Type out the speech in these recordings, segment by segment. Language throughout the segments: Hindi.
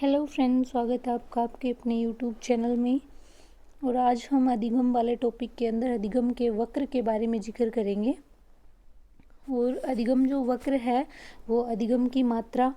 हेलो फ्रेंड्स, स्वागत है आपका आपके अपने यूट्यूब चैनल में। और आज हम अधिगम वाले टॉपिक के अंदर अधिगम के वक्र के बारे में जिक्र करेंगे। और अधिगम जो वक्र है वो अधिगम की मात्रा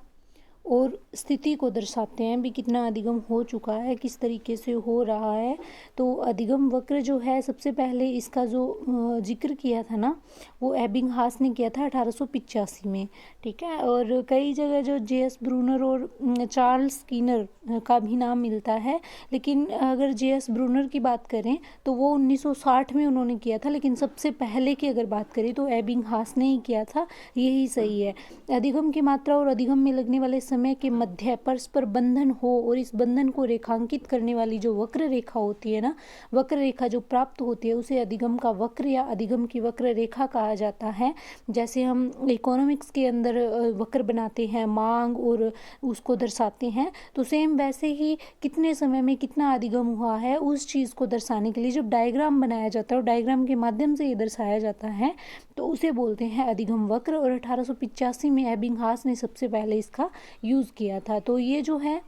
और स्थिति को दर्शाते हैं, भी कितना अधिगम हो चुका है, किस तरीके से हो रहा है। तो अधिगम वक्र जो है, सबसे पहले इसका जो जिक्र किया था ना, वो एबिंगहास ने किया था 1885 में। ठीक है। और कई जगह जो जे.एस. ब्रूनर और चार्ल्स स्कीनर का भी नाम मिलता है, लेकिन अगर जे.एस. ब्रूनर की बात करें तो वो 1960 में उन्होंने किया था, लेकिन सबसे पहले की अगर बात करें तो एबिंगहास ने ही किया था। यही सही है। अधिगम की मात्रा और अधिगम में लगने वाले समय के मध्य परस्पर बंधन हो और इस बंधन को रेखांकित करने वाली जो वक्र रेखा होती है ना, वक्र रेखा जो प्राप्त होती है उसे अधिगम का वक्र या अधिगम की वक्र रेखा कहा जाता है। जैसे हम इकोनॉमिक्स के अंदर वक्र बनाते हैं, मांग और उसको दर्शाते हैं, तो सेम वैसे ही कितने समय में कितना अधिगम हुआ है उस चीज़ को दर्शाने के लिए जब डायग्राम बनाया जाता है और डायग्राम के माध्यम से ये दर्शाया जाता है तो उसे बोलते हैं अधिगम वक्र। और 1885 में एबिंगहास ने सबसे पहले इसका यूज़ किया था। तो ये जो है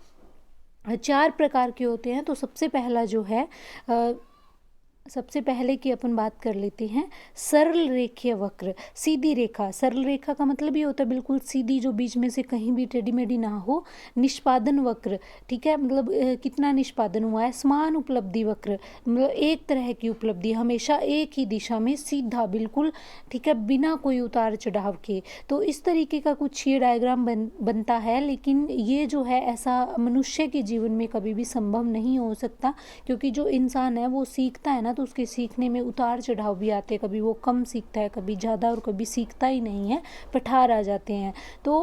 4 प्रकार के होते हैं। तो सबसे पहला जो है सबसे पहले की अपन बात कर लेते हैं सरल रेखीय वक्र, सीधी रेखा। सरल रेखा का मतलब ये होता है बिल्कुल सीधी, जो बीच में से कहीं भी टेढ़ी मेढ़ी ना हो। निष्पादन वक्र, ठीक है, मतलब कितना निष्पादन हुआ है। समान उपलब्धि वक्र, मतलब एक तरह की उपलब्धि, हमेशा एक ही दिशा में सीधा बिल्कुल, ठीक है, बिना कोई उतार चढ़ाव के। तो इस तरीके का कुछ ये डायग्राम बनता है, लेकिन ये जो है ऐसा मनुष्य के जीवन में कभी भी संभव नहीं हो सकता, क्योंकि जो इंसान है वो सीखता है ना, तो उसके सीखने में उतार चढ़ाव भी आते हैं। कभी वो कम सीखता है, कभी ज़्यादा, और कभी सीखता ही नहीं है, पठार आ जाते हैं। तो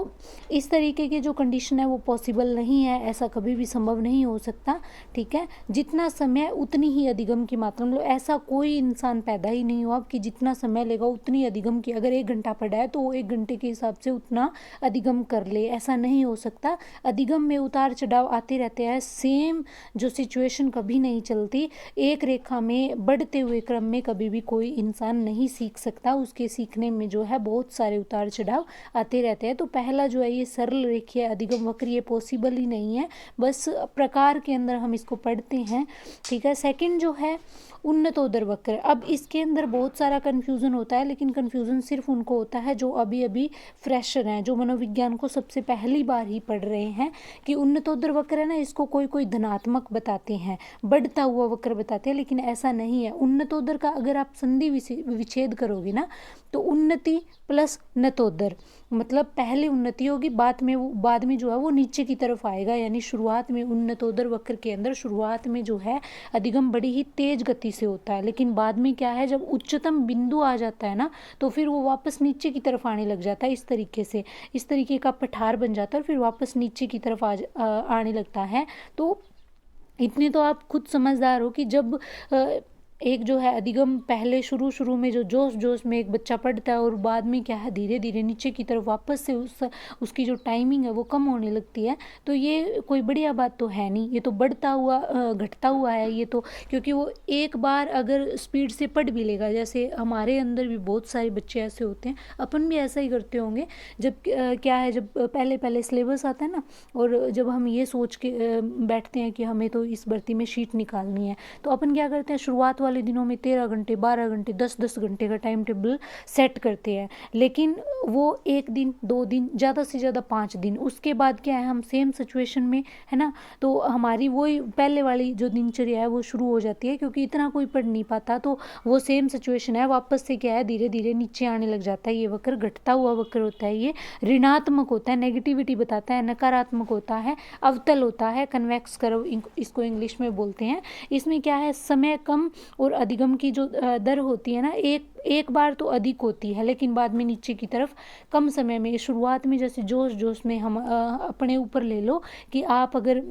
इस तरीके के जो कंडीशन है वो पॉसिबल नहीं है, ऐसा कभी भी संभव नहीं हो सकता। ठीक है। जितना समय उतनी ही अधिगम की मात्रा, मतलब ऐसा कोई इंसान पैदा ही नहीं हुआ कि जितना समय लेगा उतनी अधिगम की, अगर 1 घंटा पढ़ा है तो वो 1 घंटे के हिसाब से उतना अधिगम कर ले, ऐसा नहीं हो सकता। अधिगम में उतार चढ़ाव आते रहते हैं, सेम जो सिचुएशन कभी नहीं चलती। एक रेखा में बढ़ते हुए क्रम में कभी भी कोई इंसान नहीं सीख सकता, उसके सीखने में जो है बहुत सारे उतार चढ़ाव आते रहते हैं। तो पहला जो है ये सरल रेखीय अधिगम वक्र, ये पॉसिबल ही नहीं है, बस प्रकार के अंदर हम इसको पढ़ते हैं। ठीक है। सेकंड जो है उन्नतोदर वक्र। अब इसके अंदर बहुत सारा कन्फ्यूज़न होता है, लेकिन कन्फ्यूज़न सिर्फ उनको होता है जो अभी अभी फ्रेशर हैं, जो मनोविज्ञान को सबसे पहली बार ही पढ़ रहे हैं। कि उन्नतोदर वक्र है ना, इसको कोई कोई धनात्मक बताते हैं, बढ़ता हुआ वक्र बताते हैं, लेकिन ऐसा नहीं है। उन्नतोदर का अगर आप संधि विच्छेद करोगे ना, तो उन्नति प्लस नतोदर, मतलब पहले उन्नति होगी, बाद में जो है वो नीचे की तरफ आएगा। यानी शुरुआत में उन्नतोदर वक्र के अंदर शुरुआत में जो है अधिगम बड़ी ही तेज गति से होता है, लेकिन बाद में क्या है, जब उच्चतम बिंदु आ जाता है ना, तो फिर वो वापस नीचे की तरफ आने लग जाता है। इस तरीके से, इस तरीके का पठार बन जाता है और फिर वापस नीचे की तरफ आने लगता है। तो इतने तो आप खुद समझदार हो कि जब एक जो है अधिगम पहले शुरू में जो जोश जोश में एक बच्चा पढ़ता है और बाद में क्या है धीरे धीरे नीचे की तरफ वापस से उसकी जो टाइमिंग है वो कम होने लगती है, तो ये कोई बढ़िया बात तो है नहीं। ये तो बढ़ता हुआ घटता हुआ है ये तो, क्योंकि वो एक बार अगर स्पीड से पढ़ भी लेगा, जैसे हमारे अंदर भी बहुत सारे बच्चे ऐसे होते हैं, अपन भी ऐसा ही करते होंगे। जब क्या है, जब पहले पहले सिलेबस आता है ना, और जब हम ये सोच के बैठते हैं कि हमें तो इस भर्ती में शीट निकालनी है, तो अपन क्या करते हैं, शुरुआत वाले दिनों में 13 घंटे 12 घंटे 10-10 घंटे का टाइम टेबल सेट करते हैं। लेकिन वो 1 दिन 2 दिन ज़्यादा से ज़्यादा 5 दिन, उसके बाद क्या है, हम सेम सिचुएशन में है ना, तो हमारी वही पहले वाली जो दिनचर्या है वो शुरू हो जाती है, क्योंकि इतना कोई पढ़ नहीं पाता। तो वो सेम सिचुएशन है, वापस से क्या है धीरे धीरे नीचे आने लग जाता है। ये वक्र घटता हुआ वक्र होता है, ये ऋणात्मक होता है, नेगेटिविटी बताता है, नकारात्मक होता है, अवतल होता है, कन्वेक्स कर्व इसको इंग्लिश में बोलते हैं। इसमें क्या है, समय कम और अधिगम की जो दर होती है ना, एक बार तो अधिक होती है, लेकिन बाद में नीचे की तरफ कम समय में। शुरुआत में जैसे जोश जोश में हम अपने ऊपर ले लो कि आप अगर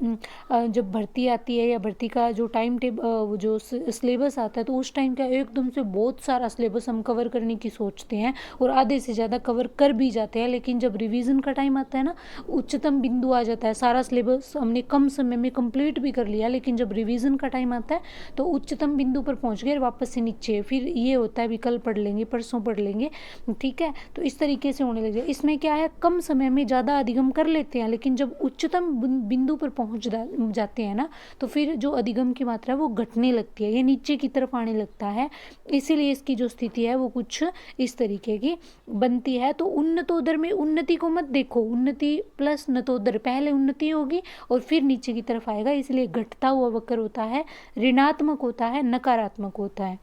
जब भर्ती आती है या भर्ती का जो टाइम टेबल जो सिलेबस आता है, तो उस टाइम क्या एकदम से बहुत सारा सिलेबस हम कवर करने की सोचते हैं और आधे से ज़्यादा कवर कर भी जाते हैं। लेकिन जब रिवीजन का टाइम आता है ना, उच्चतम बिंदु आ जाता है, सारा सिलेबस हमने कम समय में कंप्लीट भी कर लिया, लेकिन जब रिवीजन का टाइम आता है तो उच्चतम बिंदु पर पहुंच गए, वापस से नीचे। फिर ये होता है विकल्प पढ़ लेंगे, परसों पढ़ लेंगे, ठीक है। तो इस तरीके से होने लग जाए। इसमें क्या है, कम समय में ज़्यादा अधिगम कर लेते हैं, लेकिन जब उच्चतम बिंदु पर पहुंच जाते हैं ना, तो फिर जो अधिगम की मात्रा है वो घटने लगती है, ये नीचे की तरफ आने लगता है। इसीलिए इसकी जो स्थिति है वो कुछ इस तरीके की बनती है। तो उन्नतोदर में उन्नति को मत देखो, उन्नति प्लस नतोदर, पहले उन्नति होगी और फिर नीचे की तरफ आएगा, इसलिए घटता हुआ वक्र होता है, ऋणात्मक होता है, नकारात्मक होता है।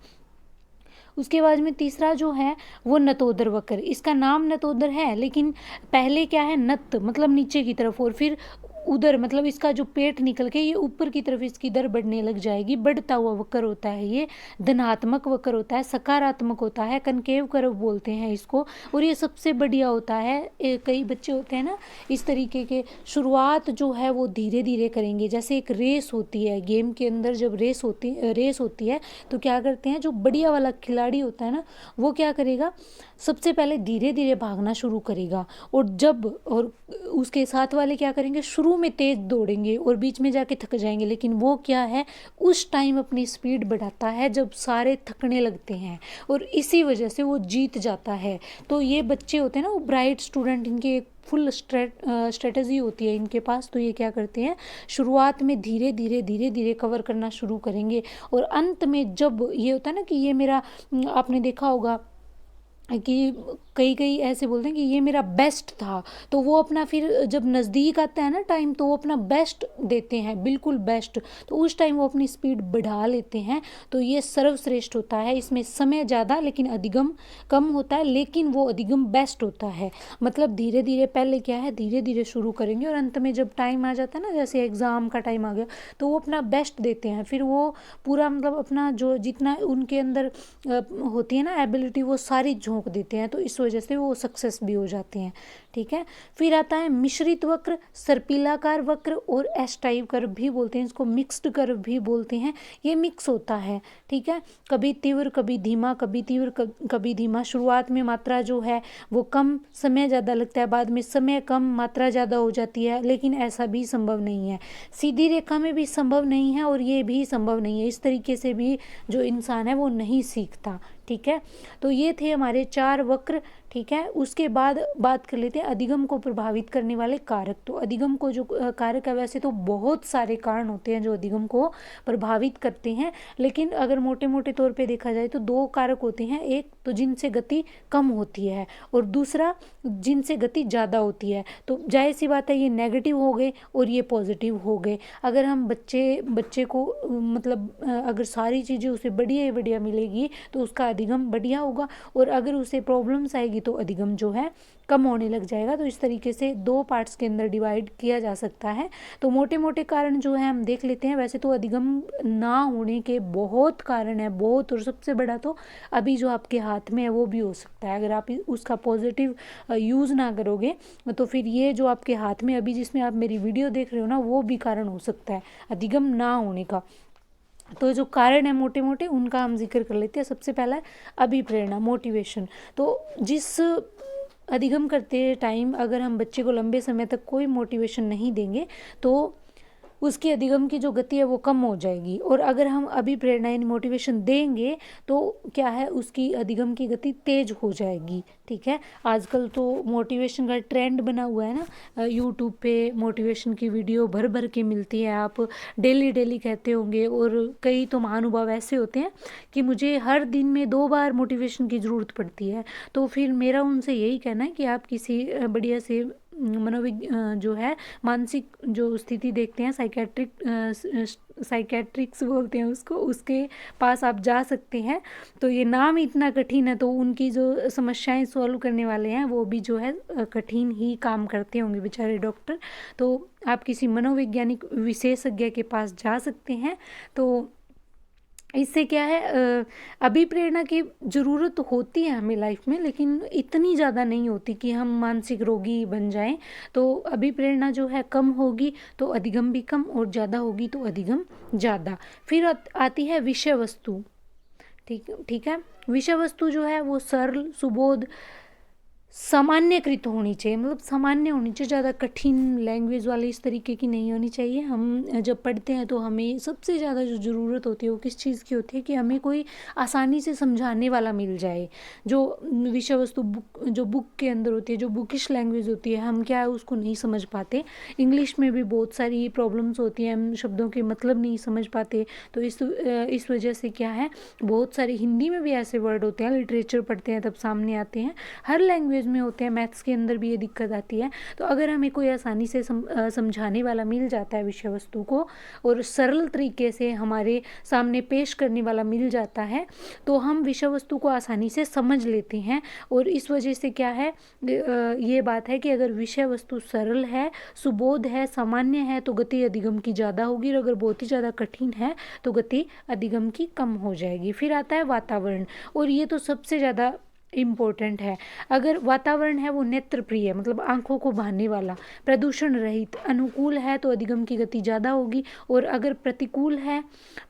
उसके बाद में तीसरा जो है वो नतोदर वक्र, इसका नाम नतोदर है, लेकिन पहले क्या है, नत मतलब नीचे की तरफ, और फिर उधर मतलब इसका जो पेट निकल के ये ऊपर की तरफ इसकी दर बढ़ने लग जाएगी, बढ़ता हुआ वक्र होता है, ये धनात्मक वक्र होता है, सकारात्मक होता है, कनकेव कर्व बोलते हैं इसको, और ये सबसे बढ़िया होता है। कई बच्चे होते हैं ना इस तरीके के, शुरुआत जो है वो धीरे धीरे करेंगे, जैसे एक रेस होती है गेम के अंदर, जब रेस होती है तो क्या करते हैं, जो बढ़िया वाला खिलाड़ी होता है ना, वो क्या करेगा, सबसे पहले धीरे धीरे भागना शुरू करेगा, और उसके साथ वाले क्या करेंगे, शुरू में तेज दौड़ेंगे और बीच में जाके थक जाएंगे, लेकिन वो क्या है, उस टाइम अपनी स्पीड बढ़ाता है जब सारे थकने लगते हैं, और इसी वजह से वो जीत जाता है। तो ये बच्चे होते हैं ना, वो ब्राइट स्टूडेंट, इनके फुल स्ट्रेटजी होती है इनके पास, तो ये क्या करते हैं, शुरुआत में धीरे धीरे कवर करना शुरू करेंगे, और अंत में जब ये होता है ना कि ये मेरा, आपने देखा होगा कि कई ऐसे बोलते हैं कि ये मेरा बेस्ट था, तो वो अपना फिर जब नज़दीक आता है ना टाइम, तो वो अपना बेस्ट देते हैं, बिल्कुल बेस्ट, तो उस टाइम वो अपनी स्पीड बढ़ा लेते हैं, तो ये सर्वश्रेष्ठ होता है। इसमें समय ज़्यादा लेकिन अधिगम कम होता है, लेकिन वो अधिगम बेस्ट होता है। मतलब धीरे धीरे, पहले क्या है, धीरे धीरे शुरू करेंगे, और अंत में जब टाइम आ जाता है ना, जैसे एग्ज़ाम का टाइम आ गया, तो वो अपना बेस्ट देते हैं, फिर वो पूरा मतलब अपना जो जितना उनके अंदर होती है ना एबिलिटी, वो सारी झोंक देते हैं, तो इस वजह से वो सक्सेस भी हो जाते हैं, ठीक है। फिर आता है मिश्रित वक्र, सर्पिलाकार वक्र, और एस टाइप कर्व भी बोलते हैं इसको, मिक्स्ड कर्व भी बोलते हैं। ये मिक्स होता है, ठीक है, कभी तीव्र कभी धीमा, कभी तीव्र कभी धीमा। शुरुआत में मात्रा जो है वो कम, समय ज़्यादा लगता है, बाद में समय कम, मात्रा ज़्यादा हो जाती है, लेकिन ऐसा भी संभव नहीं है। सीधी रेखा में भी संभव नहीं है, और ये भी संभव नहीं है, इस तरीके से भी जो इंसान है वो नहीं सीखता, ठीक है। तो ये थे हमारे 4 वक्र, ठीक है। उसके बाद बात कर लेते हैं अधिगम को प्रभावित करने वाले कारक। तो अधिगम को जो कारक है, वैसे तो बहुत सारे कारण होते हैं जो अधिगम को प्रभावित करते हैं, लेकिन अगर मोटे मोटे तौर पे देखा जाए तो 2 कारक होते हैं, एक तो जिनसे गति कम होती है, और दूसरा जिनसे गति ज़्यादा होती है। तो जाहिर सी बात है, ये नेगेटिव हो गए और ये पॉजिटिव हो गए। अगर हम बच्चे को मतलब अगर सारी चीज़ें उसे बढ़िया ही बढ़िया मिलेगी तो उसका अधिगम बढ़िया होगा, और अगर उसे प्रॉब्लम्स आएगी तो अधिगम जो है कम होने लग जाएगा। तो इस तरीके से 2 पार्ट्स के अंदर डिवाइड किया जा सकता है। तो मोटे मोटे कारण जो है हम देख लेते हैं। वैसे तो अधिगम ना होने के बहुत कारण है, बहुत, और सबसे बड़ा तो अभी जो आपके हाथ में है वो भी हो सकता है। अगर आप उसका पॉजिटिव यूज़ ना करोगे तो फिर ये जो आपके हाथ में अभी जिसमें आप मेरी वीडियो देख रहे हो ना, वो भी कारण हो सकता है अधिगम ना होने का। तो जो कारण है मोटे मोटे उनका हम जिक्र कर लेते हैं। सबसे पहला है अभिप्रेरणा, मोटिवेशन। तो जिस अधिगम करते टाइम अगर हम बच्चे को लंबे समय तक कोई मोटिवेशन नहीं देंगे तो उसकी अधिगम की जो गति है वो कम हो जाएगी, और अगर हम अभिप्रेरणा यानी मोटिवेशन देंगे तो क्या है, उसकी अधिगम की गति तेज हो जाएगी, ठीक है। आजकल तो मोटिवेशन का ट्रेंड बना हुआ है ना, यूट्यूब पे मोटिवेशन की वीडियो भर भर के मिलती है, आप डेली कहते होंगे। और कई तो महानुभाव ऐसे होते हैं कि मुझे हर दिन में 2 बार मोटिवेशन की ज़रूरत पड़ती है। तो फिर मेरा उनसे यही कहना है कि आप किसी बढ़िया से जो है मानसिक जो स्थिति देखते हैं, साइकेट्रिक्स बोलते हैं उसको, उसके पास आप जा सकते हैं। तो ये नाम इतना कठिन है, तो उनकी जो समस्याएं सॉल्व करने वाले हैं वो भी जो है कठिन ही काम करते होंगे बेचारे डॉक्टर। तो आप किसी मनोवैज्ञानिक विशेषज्ञ के पास जा सकते हैं। तो इससे क्या है, अभिप्रेरणा की ज़रूरत होती है हमें लाइफ में, लेकिन इतनी ज़्यादा नहीं होती कि हम मानसिक रोगी बन जाएं। तो अभिप्रेरणा जो है कम होगी तो अधिगम भी कम, और ज़्यादा होगी तो अधिगम ज़्यादा। फिर आती है विषय वस्तु, ठीक है। विषय वस्तु जो है वो सरल, सुबोध, सामान्यकृत होनी चाहिए, मतलब सामान्य होनी चाहिए, ज़्यादा कठिन लैंग्वेज वाली इस तरीके की नहीं होनी चाहिए। हम जब पढ़ते हैं तो हमें सबसे ज़्यादा जो ज़रूरत होती है वो किस चीज़ की होती है कि हमें कोई आसानी से समझाने वाला मिल जाए। जो विषय वस्तु जो बुक के अंदर होती है, जो बुकिश लैंग्वेज होती है, हम क्या है उसको नहीं समझ पाते। इंग्लिश में भी बहुत सारी प्रॉब्लम्स होती हैं, हम शब्दों के मतलब नहीं समझ पाते। तो इस वजह से क्या है, बहुत सारे हिंदी में भी ऐसे वर्ड होते हैं, लिटरेचर पढ़ते हैं तब सामने आते हैं, हर लैंग्वेज में होते हैं, मैथ्स के अंदर भी ये दिक्कत आती है। तो अगर हमें कोई आसानी से समझाने वाला मिल जाता है विषय वस्तु को, और सरल तरीके से हमारे सामने पेश करने वाला मिल जाता है, तो हम विषय वस्तु को आसानी से समझ लेते हैं। और इस वजह से क्या है, ये बात है कि अगर विषय वस्तु सरल है, सुबोध है, सामान्य है, तो गति अधिगम की ज़्यादा होगी, और अगर बहुत ही ज़्यादा कठिन है तो गति अधिगम की कम हो जाएगी। फिर आता है वातावरण, और ये तो सबसे ज़्यादा इम्पोर्टेंट है। अगर वातावरण है वो नेत्र प्रिय, मतलब आंखों को भाने वाला, प्रदूषण रहित, अनुकूल है, तो अधिगम की गति ज़्यादा होगी। और अगर प्रतिकूल है,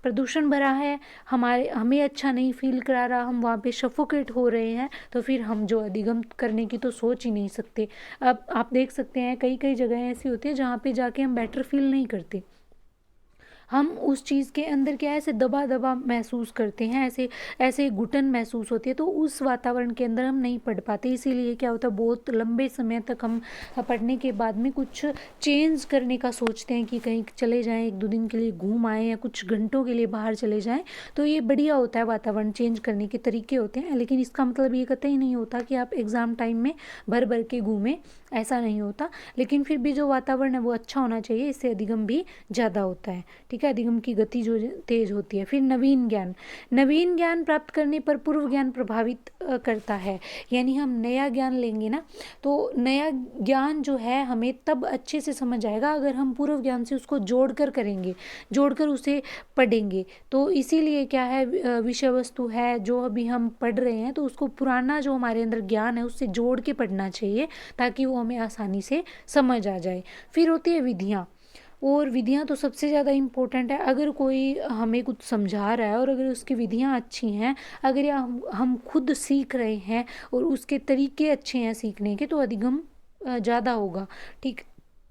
प्रदूषण भरा है, हमें अच्छा नहीं फील करा रहा, हम वहाँ पे सफोकेट हो रहे हैं, तो फिर हम जो अधिगम करने की तो सोच ही नहीं सकते। अब आप देख सकते हैं कई कई जगह ऐसी होती है जहाँ पे जाके हम बेटर फील नहीं करते, हम उस चीज़ के अंदर क्या है, ऐसे दबा दबा महसूस करते हैं, ऐसे ऐसे घुटन महसूस होती है, तो उस वातावरण के अंदर हम नहीं पढ़ पाते। इसीलिए क्या होता है, बहुत लंबे समय तक हम पढ़ने के बाद में कुछ चेंज करने का सोचते हैं कि कहीं चले जाएं, एक दो दिन के लिए घूम आएँ, या कुछ घंटों के लिए बाहर चले जाएं, तो ये बढ़िया होता है, वातावरण चेंज करने के तरीके होते हैं। लेकिन इसका मतलब ये कतई नहीं होता कि आप एग्ज़ाम टाइम में भर भर के घूमें, ऐसा नहीं होता। लेकिन फिर भी जो वातावरण है वो अच्छा होना चाहिए, इससे अधिगम भी ज़्यादा होता है। ठीक है, अधिगम की गति जो तेज होती है। फिर नवीन ज्ञान, नवीन ज्ञान प्राप्त करने पर पूर्व ज्ञान प्रभावित करता है। यानी हम नया ज्ञान लेंगे ना, तो नया ज्ञान जो है हमें तब अच्छे से समझ आएगा अगर हम पूर्व ज्ञान से उसको जोड़कर करेंगे, जोड़कर उसे पढ़ेंगे। तो इसीलिए क्या है, विषय वस्तु है जो अभी हम पढ़ रहे हैं, तो उसको पुराना जो हमारे अंदर ज्ञान है उससे जोड़ के पढ़ना चाहिए, ताकि वो हमें आसानी से समझ आ जाए। फिर होती है विधियाँ, और विधियाँ तो सबसे ज़्यादा इम्पोर्टेंट है। अगर कोई हमें कुछ समझा रहा है और अगर उसकी विधियाँ अच्छी हैं, अगर या हम खुद सीख रहे हैं और उसके तरीके अच्छे हैं सीखने के, तो अधिगम ज़्यादा होगा। ठीक,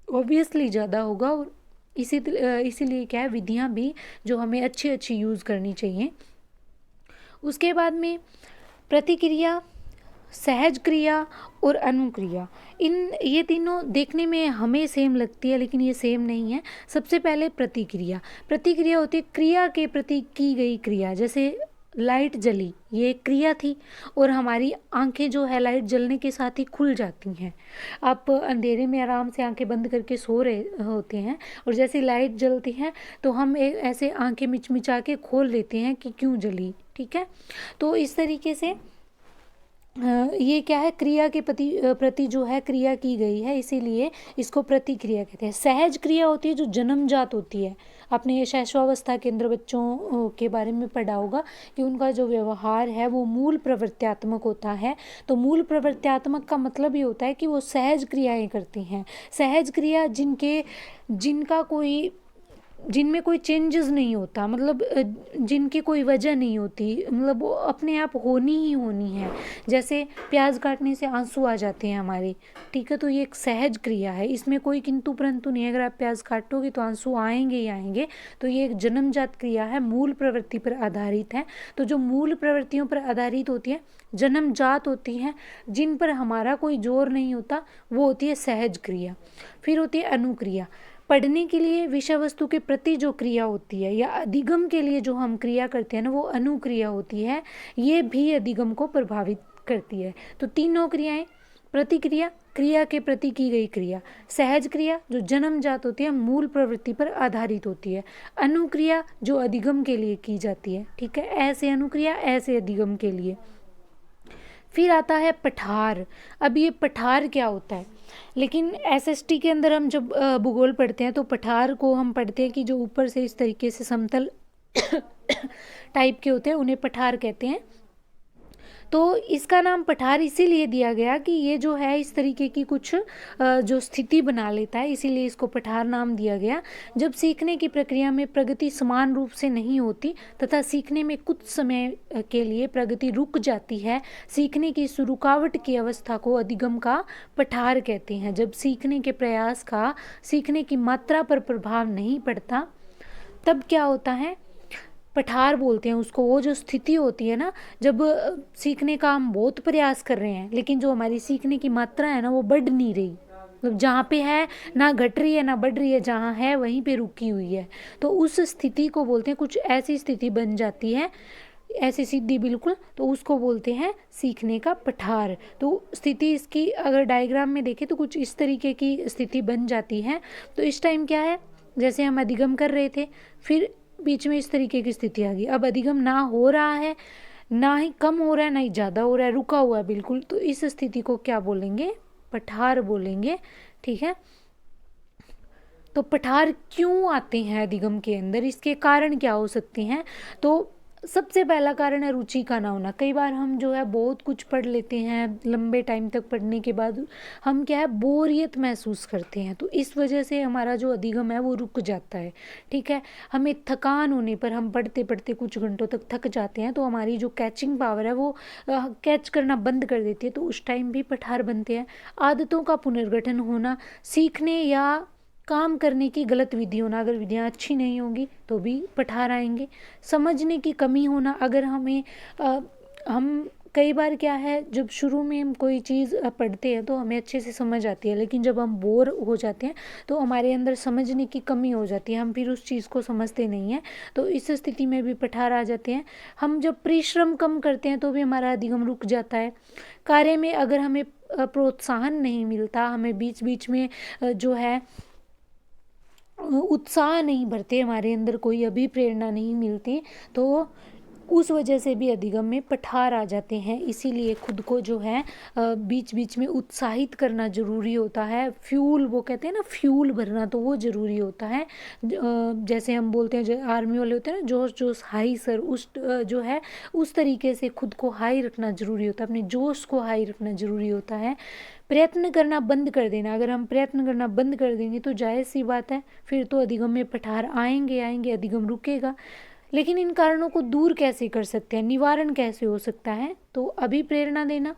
ऑब्वियसली ज़्यादा होगा। और इसीलिए क्या है, विधियाँ भी जो हमें अच्छी अच्छी यूज़ करनी चाहिए। उसके बाद में प्रतिक्रिया, सहज क्रिया और अनुक्रिया, ये तीनों देखने में हमें सेम लगती है, लेकिन ये सेम नहीं है। सबसे पहले प्रतिक्रिया, प्रतिक्रिया होती है क्रिया के प्रति की गई क्रिया। जैसे लाइट जली, ये एक क्रिया थी, और हमारी आंखें जो है लाइट जलने के साथ ही खुल जाती हैं। आप अंधेरे में आराम से आंखें बंद करके सो रहे होते हैं, और जैसे लाइट जलती है तो हम ऐसे आंखें मिचमिचा के खोल लेते हैं कि क्यों जली। ठीक है, तो इस तरीके से ये क्या है, क्रिया के प्रति जो है क्रिया की गई है, इसीलिए इसको प्रतिक्रिया कहते हैं। सहज क्रिया होती है जो जन्मजात होती है। आपने ये शैशवावस्था के अंदर बच्चों के बारे में पढ़ा होगा कि उनका जो व्यवहार है वो मूल प्रवृत्त्यात्मक होता है। तो मूल प्रवृत्त्यात्मक का मतलब ये होता है कि वो सहज क्रियाएं करती हैं। सहज क्रिया जिनमें कोई चेंजेस नहीं होता, मतलब जिनकी कोई वजह नहीं होती, मतलब वो अपने आप होनी ही होनी है। जैसे प्याज काटने से आंसू आ जाते हैं हमारे, ठीक है, तो ये एक सहज क्रिया है, इसमें कोई किंतु परंतु नहीं है। अगर आप प्याज काटोगे तो आंसू आएंगे ही आएंगे। तो ये एक जन्मजात क्रिया है, मूल प्रवृत्ति पर आधारित है। तो जो मूल प्रवृत्तियों पर आधारित होती है, जन्मजात होती हैं, जिन पर हमारा कोई जोर नहीं होता, वो होती है सहज क्रिया। फिर होती है अनुक्रिया, पढ़ने के लिए विषय वस्तु के प्रति जो क्रिया होती है, या अधिगम के लिए जो हम क्रिया करते हैं ना, वो अनुक्रिया होती है। ये भी अधिगम को प्रभावित करती है। तो तीनों क्रियाएं, प्रतिक्रिया, क्रिया के प्रति की गई क्रिया, सहज क्रिया जो जन्मजात होती है, मूल प्रवृत्ति पर आधारित होती है, अनुक्रिया जो अधिगम के लिए की जाती है। ठीक है, ऐसे अनुक्रिया, ऐसे अधिगम के लिए। फिर आता है पठार। अब ये पठार क्या होता है, लेकिन एसएसटी के अंदर हम जब भूगोल पढ़ते हैं तो पठार को हम पढ़ते हैं कि जो ऊपर से इस तरीके से समतल टाइप के होते हैं, उन्हें पठार कहते हैं। तो इसका नाम पठार इसीलिए दिया गया कि ये जो है इस तरीके की कुछ जो स्थिति बना लेता है, इसीलिए इसको पठार नाम दिया गया। जब सीखने की प्रक्रिया में प्रगति समान रूप से नहीं होती तथा सीखने में कुछ समय के लिए प्रगति रुक जाती है, सीखने की इस रुकावट की अवस्था को अधिगम का पठार कहते हैं। जब सीखने के प्रयास का सीखने की मात्रा पर प्रभाव नहीं पड़ता तब क्या होता है, पठार बोलते हैं उसको। वो जो स्थिति होती है ना, जब सीखने का हम बहुत प्रयास कर रहे हैं लेकिन जो हमारी सीखने की मात्रा है ना वो बढ़ नहीं रही, मतलब जहाँ पे है ना घट रही है ना बढ़ रही है, जहाँ है वहीं पे रुकी हुई है, तो उस स्थिति को बोलते हैं, कुछ ऐसी स्थिति बन जाती है, ऐसी सीधी बिल्कुल, तो उसको बोलते हैं सीखने का पठार। तो स्थिति इसकी अगर डायग्राम में देखें तो कुछ इस तरीके की स्थिति बन जाती है। तो इस टाइम क्या है, जैसे हम अधिगम कर रहे थे, फिर बीच में इस तरीके की स्थिति आ गई। अब अधिगम ना हो रहा है, ना ही कम हो रहा है, ना ही ज़्यादा हो रहा है, रुका हुआ है बिल्कुल, तो इस स्थिति को क्या बोलेंगे, पठार बोलेंगे। ठीक है, तो पठार क्यों आते हैं अधिगम के अंदर, इसके कारण क्या हो सकते हैं। तो सबसे पहला कारण है रुचि का ना होना। कई बार हम जो है बहुत कुछ पढ़ लेते हैं, लंबे टाइम तक पढ़ने के बाद हम क्या है बोरियत महसूस करते हैं, तो इस वजह से हमारा जो अधिगम है वो रुक जाता है। ठीक है, हमें थकान होने पर हम पढ़ते पढ़ते कुछ घंटों तक थक जाते हैं, तो हमारी जो कैचिंग पावर है वो कैच करना बंद कर देती है, तो उस टाइम भी पठार बनते हैं। आदतों का पुनर्गठन होना, सीखने या काम करने की गलत विधि होना, अगर विधियाँ अच्छी नहीं होंगी तो भी पठार आएंगे। समझने की कमी होना, अगर हम कई बार क्या है, जब शुरू में हम कोई चीज़ पढ़ते हैं तो हमें अच्छे से समझ आती है, लेकिन जब हम बोर हो जाते हैं तो हमारे अंदर समझने की कमी हो जाती है, हम फिर उस चीज़ को समझते नहीं हैं, तो इस स्थिति में भी पठार आ जाते हैं। हम जब परिश्रम कम करते हैं तो भी हमारा अधिगम रुक जाता है। कार्य में अगर हमें प्रोत्साहन नहीं मिलता, हमें बीच बीच में जो है उत्साह नहीं भरते, हमारे अंदर कोई अभी प्रेरणा नहीं मिलती, तो उस वजह से भी अधिगम में पठार आ जाते हैं। इसीलिए खुद को जो है बीच बीच में उत्साहित करना ज़रूरी होता है। फ्यूल, वो कहते हैं ना फ्यूल भरना, तो वो ज़रूरी होता है। जैसे हम बोलते हैं, जो आर्मी वाले होते हैं ना, जोश जोश हाई सर, उस जो है उस तरीके से खुद को हाई रखना ज़रूरी होता है, अपने जोश को हाई रखना ज़रूरी होता है। प्रयत्न करना बंद कर देना, अगर हम प्रयत्न करना बंद कर देंगे तो जायज़ सी बात है फिर तो अधिगम में पठार आएंगे, अधिगम रुकेगा। लेकिन इन कारणों को दूर कैसे कर सकते हैं, निवारण कैसे हो सकता है, तो अभी प्रेरणा देना।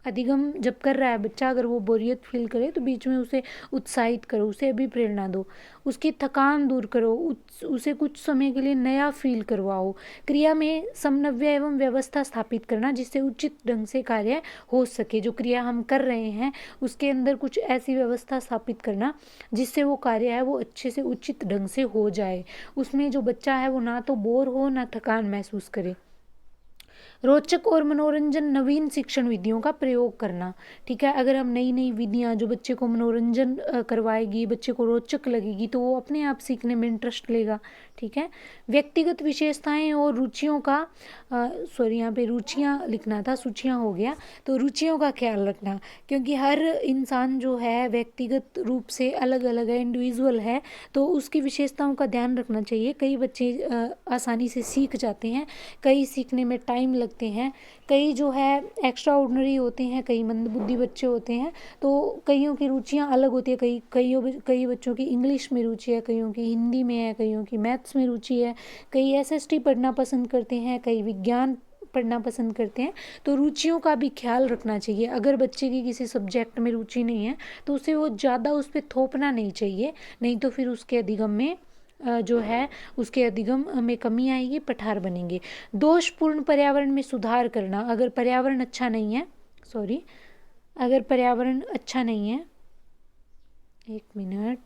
अधिगम जब कर रहा है बच्चा, अगर वो बोरियत फील करे तो बीच में उसे उत्साहित करो, उसे अभी प्रेरणा दो, उसकी थकान दूर करो, उसे कुछ समय के लिए नया फील करवाओ। क्रिया में समन्वय एवं व्यवस्था स्थापित करना, जिससे उचित ढंग से कार्य हो सके। जो क्रिया हम कर रहे हैं उसके अंदर कुछ ऐसी व्यवस्था स्थापित करना जिससे वो कार्य है वो अच्छे से उचित ढंग से हो जाए, उसमें जो बच्चा है वो ना तो बोर हो ना थकान महसूस करे। रोचक और मनोरंजन नवीन शिक्षण विधियों का प्रयोग करना। ठीक है, अगर हम नई नई विधियाँ जो बच्चे को मनोरंजन करवाएगी, बच्चे को रोचक लगेगी, तो वो अपने आप सीखने में इंटरेस्ट लेगा। ठीक है, व्यक्तिगत विशेषताएं और रुचियों का यहाँ पे रुचियाँ लिखना था, सूचियाँ हो गया, तो रुचियों का ख्याल रखना, क्योंकि हर इंसान जो है व्यक्तिगत रूप से अलग अलग है, इंडिविजुअल है, तो उसकी विशेषताओं का ध्यान रखना चाहिए। कई बच्चे आसानी से सीख जाते हैं, कई सीखने में टाइम लगते हैं, कई जो है एक्स्ट्रा ऑर्डिनरी होते हैं, कई मंदबुद्धि बच्चे होते हैं, तो कईयों की रुचियाँ अलग होती है। कई बच्चों की इंग्लिश में रुचि है, कईयों की हिंदी में है, कईयों की मैथ्स में रुचि है, कई एसएसटी पढ़ना पसंद करते हैं, कई विज्ञान पढ़ना पसंद करते हैं, तो रुचियों का भी ख्याल रखना चाहिए। अगर बच्चे की किसी सब्जेक्ट में रुचि नहीं है तो उसे वो ज़्यादा उस पर थोपना नहीं चाहिए, नहीं तो फिर उसके अधिगम में जो है उसके अधिगम में कमी आएगी, पठार बनेंगे। दोषपूर्ण पर्यावरण में सुधार करना, अगर पर्यावरण अच्छा नहीं है, अगर पर्यावरण अच्छा नहीं है, एक मिनट,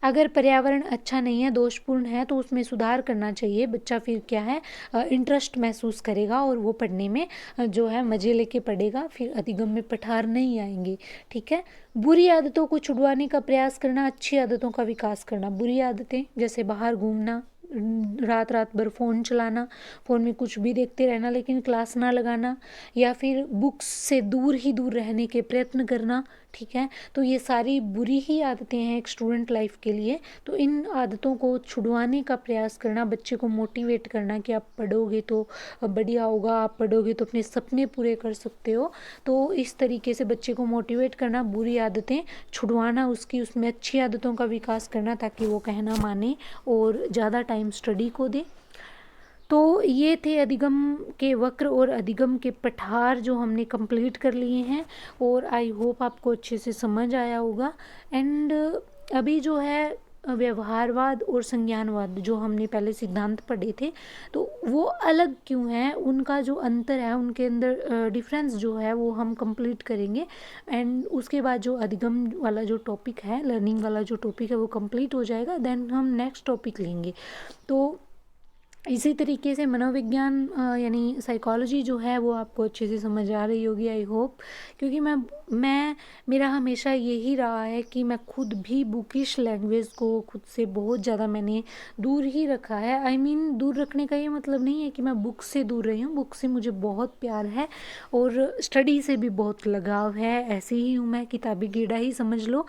अगर पर्यावरण अच्छा नहीं है, दोषपूर्ण है, तो उसमें सुधार करना चाहिए। बच्चा फिर क्या है इंटरेस्ट महसूस करेगा और वो पढ़ने में जो है मज़े लेके पढ़ेगा, फिर अधिगम में पठार नहीं आएंगे। ठीक है, बुरी आदतों को छुड़वाने का प्रयास करना, अच्छी आदतों का विकास करना। बुरी आदतें जैसे बाहर घूमना, रात रात भर फ़ोन चलाना, फ़ोन में कुछ भी देखते रहना लेकिन क्लास ना लगाना, या फिर बुक्स से दूर ही दूर रहने के प्रयत्न करना, ठीक है। तो ये सारी बुरी ही आदतें हैं एक स्टूडेंट लाइफ के लिए। तो इन आदतों को छुड़वाने का प्रयास करना, बच्चे को मोटिवेट करना कि आप पढ़ोगे तो बढ़िया होगा, आप पढ़ोगे तो अपने सपने पूरे कर सकते हो। तो इस तरीके से बच्चे को मोटिवेट करना, बुरी आदतें छुड़वाना, उसकी उसमें अच्छी आदतों का विकास करना ताकि वो कहना माने और ज़्यादा टाइम स्टडी को दे। तो ये थे अधिगम के वक्र और अधिगम के पठार जो हमने कंप्लीट कर लिए हैं, और आई होप आपको अच्छे से समझ आया होगा। एंड अभी जो है व्यवहारवाद और संज्ञानवाद जो हमने पहले सिद्धांत पढ़े थे, तो वो अलग क्यों हैं, उनका जो अंतर है, उनके अंदर डिफरेंस जो है वो हम कंप्लीट करेंगे। एंड उसके बाद जो अधिगम वाला जो टॉपिक है, लर्निंग वाला जो टॉपिक है वो कंप्लीट हो जाएगा, देन हम नेक्स्ट टॉपिक लेंगे। तो इसी तरीके से मनोविज्ञान यानी साइकोलॉजी जो है वो आपको अच्छे से समझ आ रही होगी आई होप, क्योंकि मैं मेरा हमेशा यही रहा है कि मैं खुद भी बुकिश लैंग्वेज को खुद से बहुत ज़्यादा मैंने दूर ही रखा है। आई मीन दूर रखने का ये मतलब नहीं है कि मैं बुक से दूर रही हूँ, बुक से मुझे बहुत प्यार है और स्टडी से भी बहुत लगाव है, ऐसे ही हूँ मैं, किताबी कीड़ा ही समझ लो।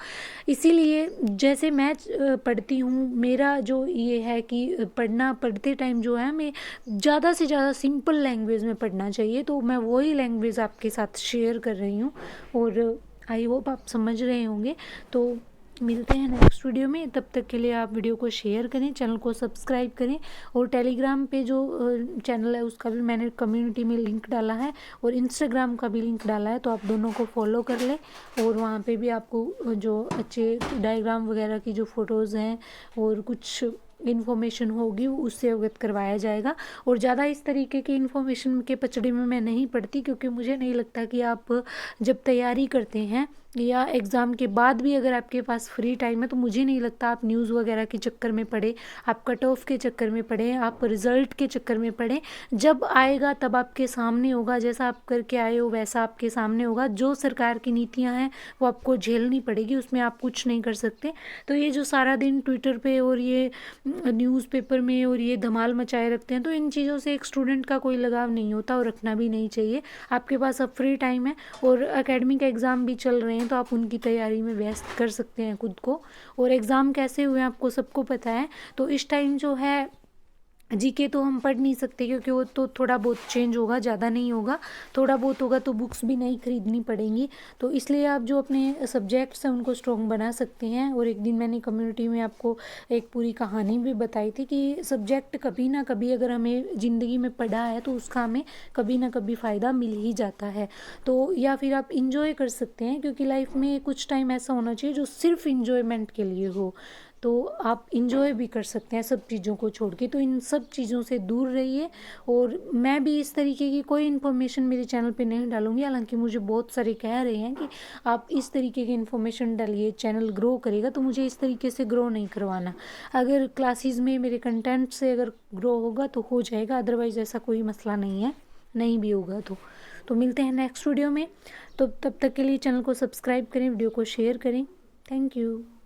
इसीलिए जैसे मैं पढ़ती हूँ, मेरा जो ये है कि पढ़ते टाइम जो है हमें ज़्यादा से ज़्यादा सिंपल लैंग्वेज में पढ़ना चाहिए, तो मैं वही लैंग्वेज आपके साथ शेयर कर रही हूँ और आई होप आप समझ रहे होंगे। तो मिलते हैं नेक्स्ट वीडियो में, तब तक के लिए आप वीडियो को शेयर करें, चैनल को सब्सक्राइब करें, और टेलीग्राम पे जो चैनल है उसका भी मैंने कम्युनिटी में लिंक डाला है और इंस्टाग्राम का भी लिंक डाला है, तो आप दोनों को फॉलो कर लें। और वहाँ पे भी आपको जो अच्छे डायग्राम वगैरह की जो फ़ोटोज़ हैं और कुछ इन्फॉर्मेशन होगी उससे अवगत करवाया जाएगा। और ज़्यादा इस तरीके की इन्फॉर्मेशन के पचड़े में मैं नहीं पढ़ती, क्योंकि मुझे नहीं लगता कि आप जब तैयारी करते हैं या एग्ज़ाम के बाद भी अगर आपके पास फ्री टाइम है, तो मुझे नहीं लगता आप न्यूज़ वगैरह के चक्कर में पढ़े, आप कट ऑफ के चक्कर में पढ़े, आप रिज़ल्ट के चक्कर में पढ़े। जब आएगा तब आपके सामने होगा, जैसा आप करके आए हो वैसा आपके सामने होगा। जो सरकार की नीतियाँ हैं वो आपको झेलनी पड़ेगी, उसमें आप कुछ नहीं कर सकते। तो ये जो सारा दिन ट्विटर पे और ये न्यूज़पेपर में और ये धमाल मचाए रखते हैं, तो इन चीज़ों से एक स्टूडेंट का कोई लगाव नहीं होता और रखना भी नहीं चाहिए। आपके पास अब फ्री टाइम है और एकेडमिक एग्ज़ाम भी चल रहे हैं, तो आप उनकी तैयारी में व्यस्त कर सकते हैं खुद को। और एग्ज़ाम कैसे हुए आपको सबको पता है, तो इस टाइम जो है जीके तो हम पढ़ नहीं सकते, क्योंकि वो तो थोड़ा बहुत चेंज होगा, ज़्यादा नहीं होगा, थोड़ा बहुत होगा, तो बुक्स भी नहीं खरीदनी पड़ेंगी। तो इसलिए आप जो अपने सब्जेक्ट्स हैं उनको स्ट्रॉन्ग बना सकते हैं। और एक दिन मैंने कम्युनिटी में आपको एक पूरी कहानी भी बताई थी कि सब्जेक्ट कभी ना कभी अगर हमें ज़िंदगी में पढ़ा है तो उसका हमें कभी ना कभी फ़ायदा मिल ही जाता है। तो या फिर आप इंजॉय कर सकते हैं, क्योंकि लाइफ में कुछ टाइम ऐसा होना चाहिए जो सिर्फ इंजॉयमेंट के लिए हो, तो आप इंजॉय भी कर सकते हैं सब चीज़ों को छोड़ के। तो इन सब चीज़ों से दूर रहिए। और मैं भी इस तरीके की कोई इन्फॉर्मेशन मेरे चैनल पे नहीं डालूंगी, हालांकि मुझे बहुत सारे कह रहे हैं कि आप इस तरीके की इन्फॉर्मेशन डालिए, चैनल ग्रो करेगा, तो मुझे इस तरीके से ग्रो नहीं करवाना। अगर क्लासेस में मेरे कंटेंट से अगर ग्रो होगा तो हो जाएगा, अदरवाइज़ ऐसा कोई मसला नहीं है, नहीं भी होगा तो मिलते हैं नेक्स्ट वीडियो में। तो तब तक के लिए चैनल को सब्सक्राइब करें, वीडियो को शेयर करें। Thank you.